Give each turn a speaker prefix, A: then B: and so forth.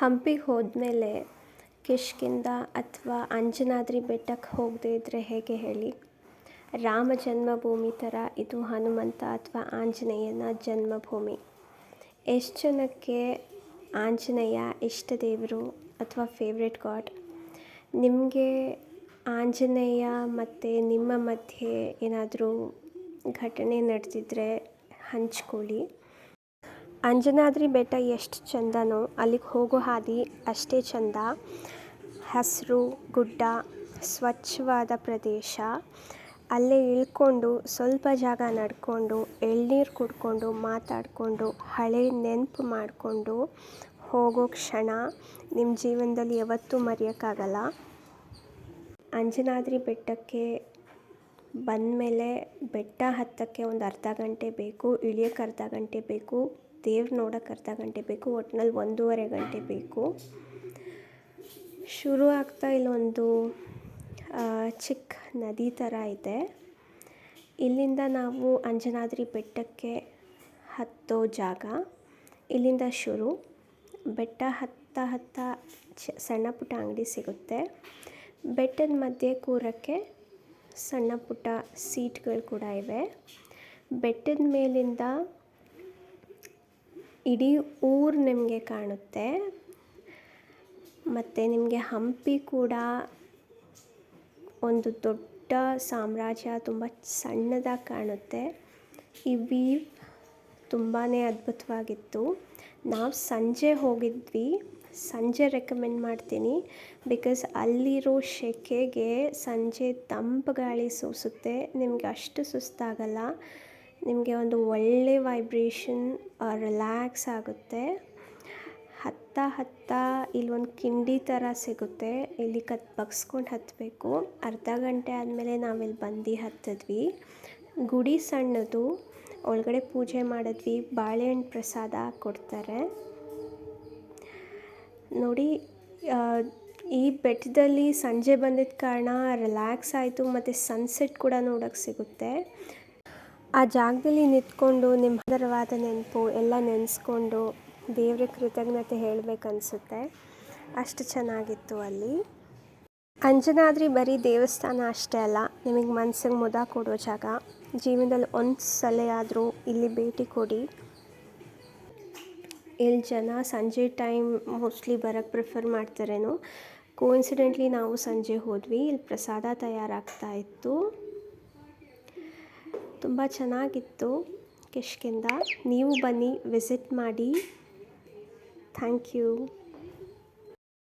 A: ಹಂಪಿಗೆ ಹೋದ್ಮೇಲೆ ಕಿಷ್ಕಿಂಧ ಅಥವಾ ಅಂಜನಾದ್ರಿ ಬೆಟ್ಟಕ್ಕೆ ಹೋಗದೇ ಇದ್ದರೆ ಹೇಗೆ ಹೇಳಿ. ರಾಮ ಜನ್ಮಭೂಮಿ ಥರ ಇದು ಹನುಮಂತ ಅಥವಾ ಆಂಜನೇಯನ ಜನ್ಮಭೂಮಿ. ಎಷ್ಟು ಜನಕ್ಕೆ ಆಂಜನೇಯ ಇಷ್ಟ ದೇವರು ಅಥವಾ ಫೇವ್ರೆಟ್ ಗಾಡ್? ನಿಮಗೆ ಆಂಜನೇಯ ಮತ್ತು ನಿಮ್ಮ ಮಧ್ಯೆ ಏನಾದರೂ ಘಟನೆ ನಡೆದಿದ್ರೆ ಹಂಚ್ಕೊಳ್ಳಿ. ಅಂಜನಾದ್ರಿ ಬೆಟ್ಟ ಎಷ್ಟು ಚೆಂದನೋ ಅಲ್ಲಿಗೆ ಹೋಗೋ ಹಾದಿ ಅಷ್ಟೇ ಚೆಂದ. ಹಸಿರು ಗುಡ್ಡ, ಸ್ವಚ್ಛವಾದ ಪ್ರದೇಶ. ಅಲ್ಲೇ ಇಳ್ಕೊಂಡು ಸ್ವಲ್ಪ ಜಾಗ ನಡ್ಕೊಂಡು ಎಳ್ನೀರು ಕುಡ್ಕೊಂಡು ಮಾತಾಡಿಕೊಂಡು ಹಳೆ ನೆನಪು ಮಾಡಿಕೊಂಡು ಹೋಗೋ ಕ್ಷಣ ನಿಮ್ಮ ಜೀವನದಲ್ಲಿ ಯಾವತ್ತೂ ಮರೆಯೋಕ್ಕಾಗಲ್ಲ. ಅಂಜನಾದ್ರಿ ಬೆಟ್ಟಕ್ಕೆ ಬಂದಮೇಲೆ ಬೆಟ್ಟ ಹತ್ತಕ್ಕೆ ಒಂದು ಅರ್ಧ ಗಂಟೆ ಬೇಕು, ಇಳಿಯೋಕ್ಕೆ ಅರ್ಧ ಗಂಟೆ ಬೇಕು, ದೇವ್ರು ನೋಡೋಕ್ಕೆ ಅರ್ಧ ಗಂಟೆ ಬೇಕು, ಒಟ್ಟಿನಲ್ಲಿ 1.5 ಗಂಟೆ ಬೇಕು. ಶುರು ಆಗ್ತಾ ಇಲ್ಲೊಂದು ಚಿಕ್ಕ ನದಿ ಥರ ಇದೆ. ಇಲ್ಲಿಂದ ನಾವು ಅಂಜನಾದ್ರಿ ಬೆಟ್ಟಕ್ಕೆ ಹತ್ತೋ ಜಾಗ ಇಲ್ಲಿಂದ ಶುರು. ಬೆಟ್ಟ ಹತ್ತ ಸಣ್ಣ ಪುಟ್ಟ ಅಂಗಡಿ ಸಿಗುತ್ತೆ. ಬೆಟ್ಟದ ಮಧ್ಯೆ ಕೂರೋಕ್ಕೆ ಸಣ್ಣ ಪುಟ್ಟ ಸೀಟ್ಗಳು ಕೂಡ ಇವೆ. ಬೆಟ್ಟದ ಮೇಲಿಂದ ಇಡೀ ಊರು ನಿಮಗೆ ಕಾಣುತ್ತೆ. ಮತ್ತು ನಿಮಗೆ ಹಂಪಿ ಕೂಡ ಒಂದು ದೊಡ್ಡ ಸಾಮ್ರಾಜ್ಯ ತುಂಬ ಸಣ್ಣದಾಗಿ ಕಾಣುತ್ತೆ. ಈ ವ್ಯೂ ತುಂಬಾ ಅದ್ಭುತವಾಗಿತ್ತು. ನಾವು ಸಂಜೆ ಹೋಗಿದ್ವಿ. ಸಂಜೆ ರೆಕಮೆಂಡ್ ಮಾಡ್ತೀನಿ, ಬಿಕಾಸ್ ಅಲ್ಲಿರೋ ಸೆಕೆಗೆ ಸಂಜೆ ತಂಪು ಗಾಳಿ ಸೂಸುತ್ತೆ. ನಿಮಗೆ ಅಷ್ಟು ಸುಸ್ತಾಗಲ್ಲ. ನಿಮಗೆ ಒಂದು ಒಳ್ಳೆ ವೈಬ್ರೇಷನ್, ರಿಲ್ಯಾಕ್ಸ್ ಆಗುತ್ತೆ. ಹತ್ತ ಇಲ್ಲೊಂದು ಕಿಂಡಿ ಥರ ಸಿಗುತ್ತೆ. ಇಲ್ಲಿ ಬಗ್ಸ್ಕೊಂಡು ಹತ್ತಬೇಕು. ಅರ್ಧ ಗಂಟೆ ಆದಮೇಲೆ ನಾವಿಲ್ಲಿ ಬಂದು ಹತ್ತಿದ್ವಿ. ಗುಡಿ ಸಣ್ಣದು, ಒಳಗಡೆ ಪೂಜೆ ಮಾಡಿದ್ವಿ. ಬಾಳೆಹಣ್ಣು ಪ್ರಸಾದ ಕೊಡ್ತಾರೆ ನೋಡಿ. ಈ ಬೆಟ್ಟದಲ್ಲಿ ಸಂಜೆ ಬಂದಿದ್ದ ಕಾರಣ ರಿಲ್ಯಾಕ್ಸ್ ಆಯಿತು ಮತ್ತು ಸನ್ಸೆಟ್ ಕೂಡ ನೋಡೋಕ್ಕೆ ಸಿಗುತ್ತೆ. ಆ ಜಾಗದಲ್ಲಿ ನಿಂತ್ಕೊಂಡು ನಿಮ್ಮ ಸುಂದರವಾದ ನೆನಪು ಎಲ್ಲ ನೆನೆಸ್ಕೊಂಡು ದೇವ್ರ ಕೃತಜ್ಞತೆ ಹೇಳಬೇಕನ್ಸುತ್ತೆ. ಅಷ್ಟು ಚೆನ್ನಾಗಿತ್ತು ಅಲ್ಲಿ. ಅಂಜನಾದ್ರಿ ಬರೀ ದೇವಸ್ಥಾನ ಅಷ್ಟೇ ಅಲ್ಲ, ನಿಮಗೆ ಮನಸ್ಸಿಗೆ ಮುದ ಕೊಡೋ ಜಾಗ. ಜೀವನದಲ್ಲಿ ಒಂದು ಸಲ ಆದರೂ ಇಲ್ಲಿ ಭೇಟಿ ಕೊಡಿ. ಇಲ್ಲಿ ಜನ ಸಂಜೆ ಟೈಮ್ ಮೋಸ್ಟ್ಲಿ ಬರೋಕ್ಕೆ ಪ್ರಿಫರ್ ಮಾಡ್ತಾರೇನೋ. ಕೋಇನ್ಸಿಡೆಂಟ್ಲಿ ನಾವು ಸಂಜೆ ಹೋದ್ವಿ. ಇಲ್ಲಿ ಪ್ರಸಾದ ತಯಾರಾಗ್ತಾ ಇತ್ತು. ತುಂಬ ಚೆನ್ನಾಗಿತ್ತು ಕಿಷ್ಕಿಂಧ. ನೀವು ಬನ್ನಿ, ವಿಸಿಟ್ ಮಾಡಿ. Thank you.